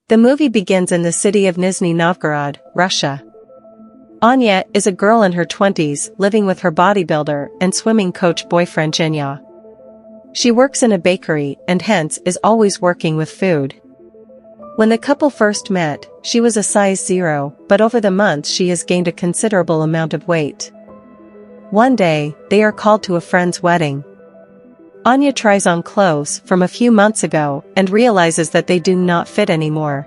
The movie begins in the city of Nizhny Novgorod, Russia. Anya is a girl in her 20s living with her bodybuilder and swimming coach boyfriend Zhenya. She works in a bakery and hence is always working with food. When the couple first met, she was a size 0, but over the months she has gained a considerable amount of weight. One day, they are called to a friend's wedding. Anya tries on clothes from a few months ago and realizes that they do not fit anymore.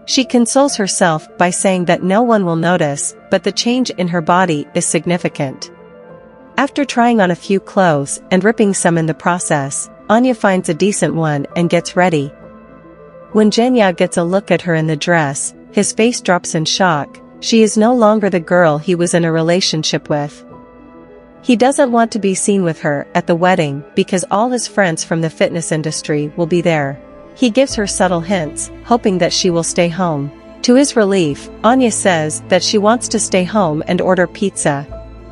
She consoles herself by saying that no one will notice, but the change in her body is significant. After trying on a few clothes and ripping some in the process, Anya finds a decent one and gets ready. When Zhenya gets a look at her in the dress, his face drops in shock. She is no longer the girl he was in a relationship with. He doesn't want to be seen with her at the wedding because all his friends from the fitness industry will be there. He gives her subtle hints, hoping that she will stay home. To his relief, Anya says that she wants to stay home and order pizza.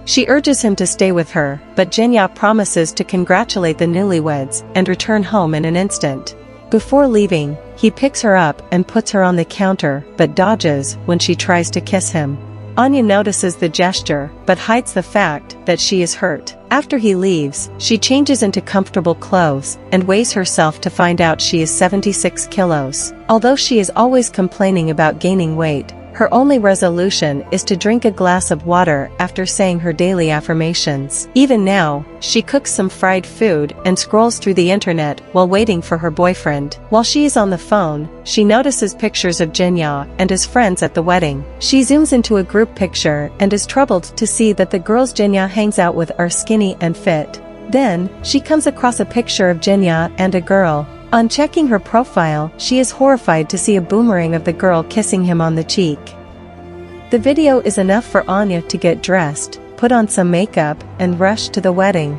She urges him to stay with her, but Zhenya promises to congratulate the newlyweds and return home in an instant. Before leaving, he picks her up and puts her on the counter but dodges when she tries to kiss him. Anya notices the gesture but hides the fact that she is hurt. After he leaves, she changes into comfortable clothes and weighs herself to find out she is 76 kilos. Although she is always complaining about gaining weight, her only resolution is to drink a glass of water after saying her daily affirmations. Even now, she cooks some fried food and scrolls through the internet while waiting for her boyfriend. While she is on the phone, she notices pictures of Zhenya and his friends at the wedding. She zooms into a group picture and is troubled to see that the girls Zhenya hangs out with are skinny and fit. Then, she comes across a picture of Zhenya and a girl. On checking her profile, she is horrified to see a boomerang of the girl kissing him on the cheek. The video is enough for Anya to get dressed, put on some makeup, and rush to the wedding.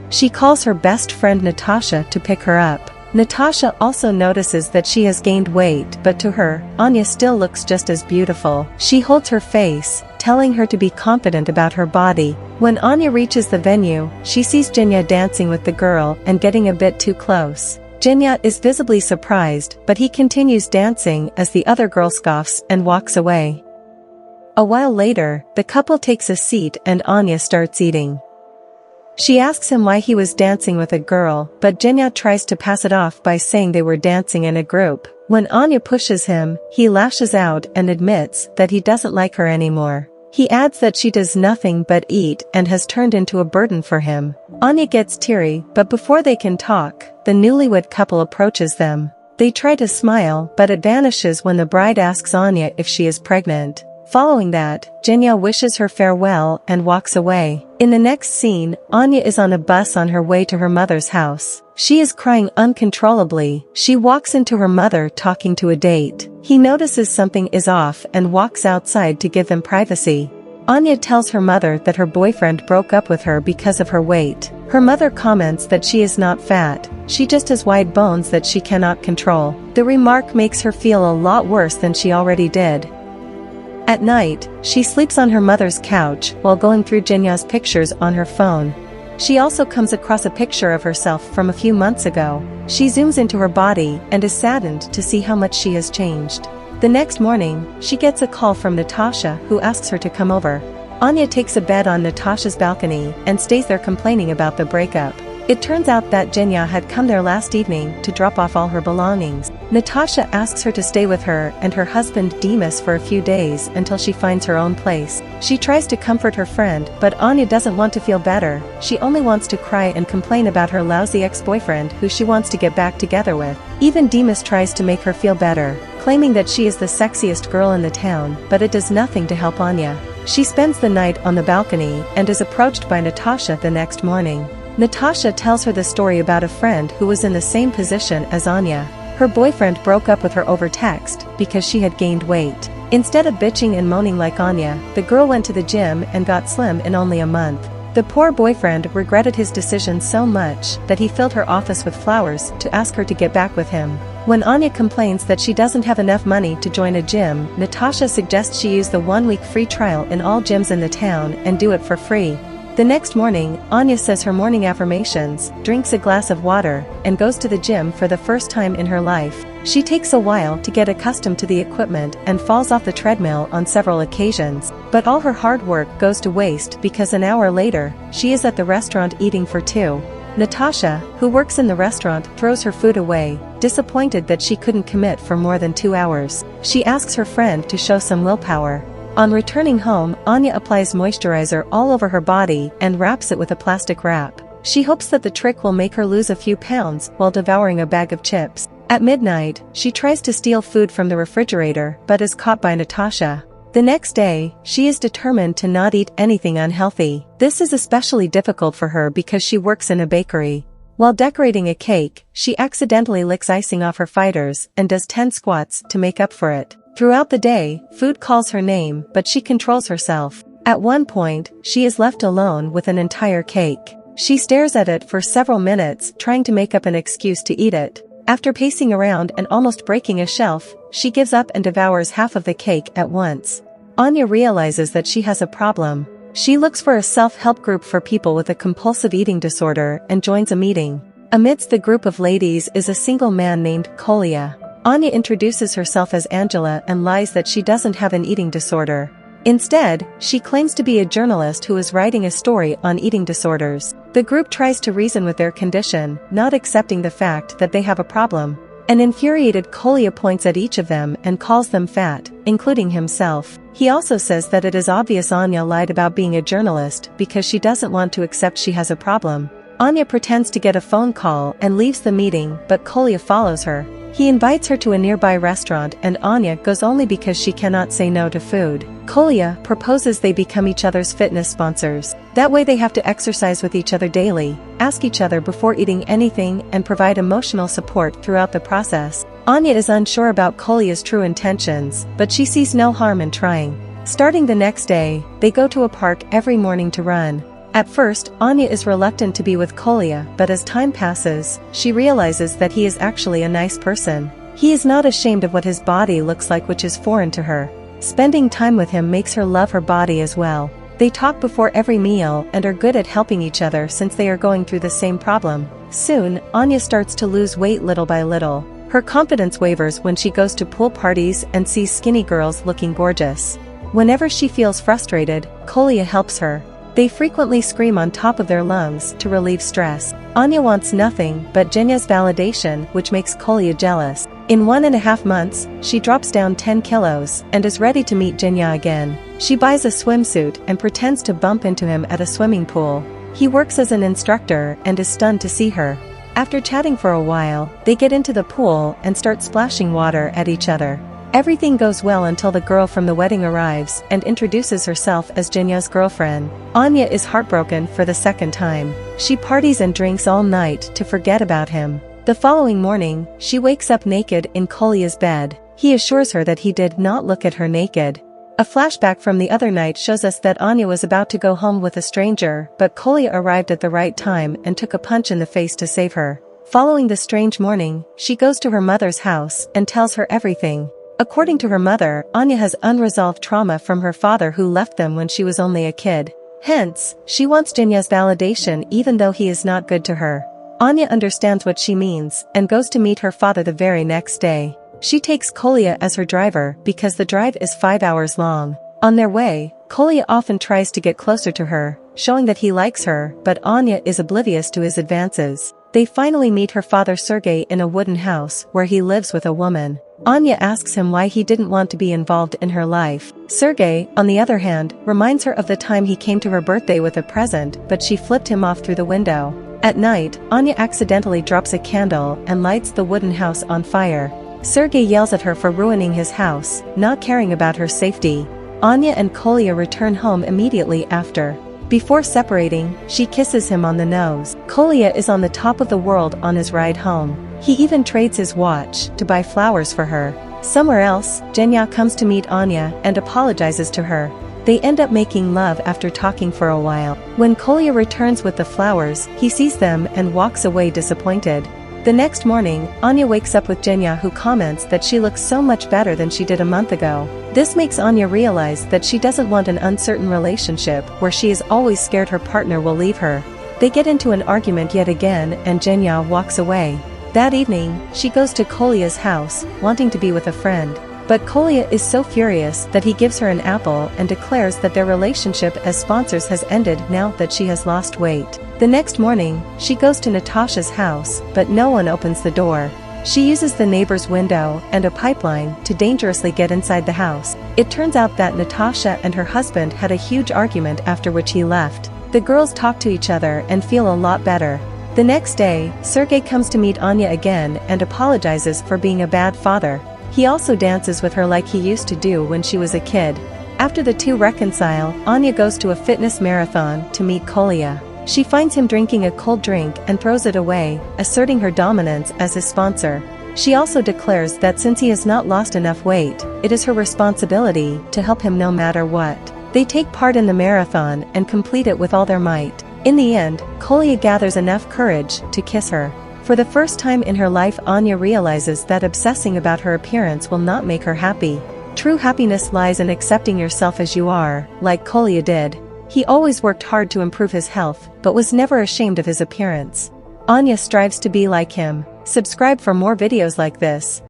She calls her best friend Natasha to pick her up. Natasha also notices that she has gained weight, but to her, Anya still looks just as beautiful. She holds her face, telling her to be confident about her body. When Anya reaches the venue, she sees Zhenya dancing with the girl and getting a bit too close. Zhenya is visibly surprised, but he continues dancing as the other girl scoffs and walks away. A while later, the couple takes a seat and Anya starts eating. She asks him why he was dancing with a girl, but Zhenya tries to pass it off by saying they were dancing in a group. When Anya pushes him, he lashes out and admits that he doesn't like her anymore. He adds that she does nothing but eat and has turned into a burden for him. Anya gets teary, but before they can talk, the newlywed couple approaches them. They try to smile, but it vanishes when the bride asks Anya if she is pregnant. Following that, Zhenya wishes her farewell and walks away. In the next scene, Anya is on a bus on her way to her mother's house. She is crying uncontrollably. She walks into her mother talking to a date. He notices something is off and walks outside to give them privacy. Anya tells her mother that her boyfriend broke up with her because of her weight. Her mother comments that she is not fat, she just has wide bones that she cannot control. The remark makes her feel a lot worse than she already did. At night, she sleeps on her mother's couch while going through Zhenya's pictures on her phone. She also comes across a picture of herself from a few months ago. She zooms into her body and is saddened to see how much she has changed. The next morning, she gets a call from Natasha who asks her to come over. Anya takes a bed on Natasha's balcony and stays there complaining about the breakup. It turns out that Zhenya had come there last evening to drop off all her belongings. Natasha asks her to stay with her and her husband Demas for a few days until she finds her own place. She tries to comfort her friend, but Anya doesn't want to feel better. She only wants to cry and complain about her lousy ex-boyfriend who she wants to get back together with. Even Demas tries to make her feel better, claiming that she is the sexiest girl in the town, but it does nothing to help Anya. She spends the night on the balcony and is approached by Natasha the next morning. Natasha tells her the story about a friend who was in the same position as Anya. Her boyfriend broke up with her over text because she had gained weight. Instead of bitching and moaning like Anya, the girl went to the gym and got slim in only a month. The poor boyfriend regretted his decision so much that he filled her office with flowers to ask her to get back with him. When Anya complains that she doesn't have enough money to join a gym, Natasha suggests she use the 1-week free trial in all gyms in the town and do it for free. The next morning, Anya says her morning affirmations, drinks a glass of water, and goes to the gym for the first time in her life. She takes a while to get accustomed to the equipment and falls off the treadmill on several occasions, but all her hard work goes to waste because an hour later, she is at the restaurant eating for two. Natasha, who works in the restaurant, throws her food away, disappointed that she couldn't commit for more than 2 hours. She asks her friend to show some willpower. On returning home, Anya applies moisturizer all over her body and wraps it with a plastic wrap. She hopes that the trick will make her lose a few pounds while devouring a bag of chips. At midnight, she tries to steal food from the refrigerator but is caught by Natasha. The next day, she is determined to not eat anything unhealthy. This is especially difficult for her because she works in a bakery. While decorating a cake, she accidentally licks icing off her fighters and does 10 squats to make up for it. Throughout the day, food calls her name, but she controls herself. At one point, she is left alone with an entire cake. She stares at it for several minutes, trying to make up an excuse to eat it. After pacing around and almost breaking a shelf, she gives up and devours half of the cake at once. Anya realizes that she has a problem. She looks for a self-help group for people with a compulsive eating disorder and joins a meeting. Amidst the group of ladies is a single man named Kolya. Anya introduces herself as Angela and lies that she doesn't have an eating disorder. Instead, she claims to be a journalist who is writing a story on eating disorders. The group tries to reason with their condition, not accepting the fact that they have a problem. An infuriated Kolya points at each of them and calls them fat, including himself. He also says that it is obvious Anya lied about being a journalist because she doesn't want to accept she has a problem. Anya pretends to get a phone call and leaves the meeting, but Kolya follows her. He invites her to a nearby restaurant and Anya goes only because she cannot say no to food. Kolya proposes they become each other's fitness sponsors. That way they have to exercise with each other daily, ask each other before eating anything and provide emotional support throughout the process. Anya is unsure about Kolya's true intentions, but she sees no harm in trying. Starting the next day, they go to a park every morning to run. At first, Anya is reluctant to be with Kolya, but as time passes, she realizes that he is actually a nice person. He is not ashamed of what his body looks like, which is foreign to her. Spending time with him makes her love her body as well. They talk before every meal and are good at helping each other since they are going through the same problem. Soon, Anya starts to lose weight little by little. Her confidence wavers when she goes to pool parties and sees skinny girls looking gorgeous. Whenever she feels frustrated, Kolya helps her. They frequently scream on top of their lungs to relieve stress. Anya wants nothing but Jenya's validation, which makes Kolya jealous. In 1.5 months, she drops down 10 kilos and is ready to meet Jenya again. She buys a swimsuit and pretends to bump into him at a swimming pool. He works as an instructor and is stunned to see her. After chatting for a while, they get into the pool and start splashing water at each other. Everything goes well until the girl from the wedding arrives and introduces herself as Jenya's girlfriend. Anya is heartbroken for the second time. She parties and drinks all night to forget about him. The following morning, she wakes up naked in Kolya's bed. He assures her that he did not look at her naked. A flashback from the other night shows us that Anya was about to go home with a stranger, but Kolya arrived at the right time and took a punch in the face to save her. Following the strange morning, she goes to her mother's house and tells her everything. According to her mother, Anya has unresolved trauma from her father who left them when she was only a kid. Hence, she wants Jenya's validation even though he is not good to her. Anya understands what she means and goes to meet her father the very next day. She takes Kolya as her driver because the drive is 5 hours long. On their way, Kolya often tries to get closer to her, showing that he likes her, but Anya is oblivious to his advances. They finally meet her father Sergey in a wooden house where he lives with a woman. Anya asks him why he didn't want to be involved in her life. Sergey, on the other hand, reminds her of the time he came to her birthday with a present, but she flipped him off through the window. At night, Anya accidentally drops a candle and lights the wooden house on fire. Sergey yells at her for ruining his house, not caring about her safety. Anya and Kolya return home immediately after. Before separating, she kisses him on the nose. Kolya is on the top of the world on his ride home. He even trades his watch to buy flowers for her. Somewhere else, Jenya comes to meet Anya and apologizes to her. They end up making love after talking for a while. When Kolya returns with the flowers, he sees them and walks away disappointed. The next morning, Anya wakes up with Jenya, who comments that she looks so much better than she did a month ago. This makes Anya realize that she doesn't want an uncertain relationship where she is always scared her partner will leave her. They get into an argument yet again and Jenya walks away. That evening, she goes to Kolya's house, wanting to be with a friend. But Kolya is so furious that he gives her an apple and declares that their relationship as sponsors has ended now that she has lost weight. The next morning, she goes to Natasha's house, but no one opens the door. She uses the neighbor's window and a pipeline to dangerously get inside the house. It turns out that Natasha and her husband had a huge argument after which he left. The girls talk to each other and feel a lot better. The next day, Sergey comes to meet Anya again and apologizes for being a bad father. He also dances with her like he used to do when she was a kid. After the two reconcile, Anya goes to a fitness marathon to meet Kolya. She finds him drinking a cold drink and throws it away, asserting her dominance as his sponsor. She also declares that since he has not lost enough weight, it is her responsibility to help him no matter what. They take part in the marathon and complete it with all their might. In the end, Kolya gathers enough courage to kiss her. For the first time in her life, Anya realizes that obsessing about her appearance will not make her happy. True happiness lies in accepting yourself as you are, like Kolya did. He always worked hard to improve his health, but was never ashamed of his appearance. Anya strives to be like him. Subscribe for more videos like this.